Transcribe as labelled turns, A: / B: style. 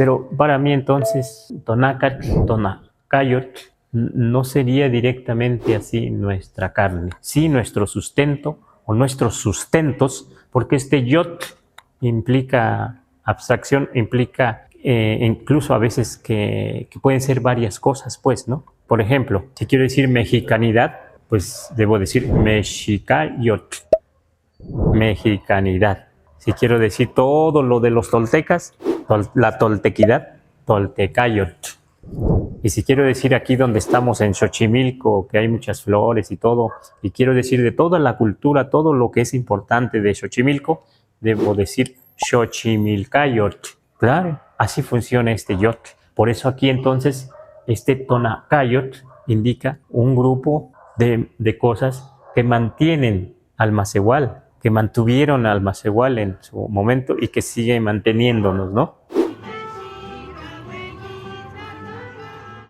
A: Pero para mí entonces, Tonacatl, Tonacayotl, no sería directamente así nuestra carne, sí nuestro sustento o nuestros sustentos, porque este yot implica abstracción, implica incluso a veces que pueden ser varias cosas, pues, ¿no? Por ejemplo, si quiero decir mexicanidad, pues debo decir mexicayotl, mexicanidad. Si quiero decir todo lo de los toltecas, la toltequidad, toltecayotl. Y si quiero decir aquí donde estamos en Xochimilco, que hay muchas flores y todo, y quiero decir de toda la cultura, todo lo que es importante de Xochimilco, debo decir Xochimilcayotl. Claro, así funciona este yotl. Por eso aquí entonces este tonacayotl indica un grupo de cosas que mantienen al Macehual, que mantuvieron al Macehual en su momento y que sigue manteniéndonos, ¿no?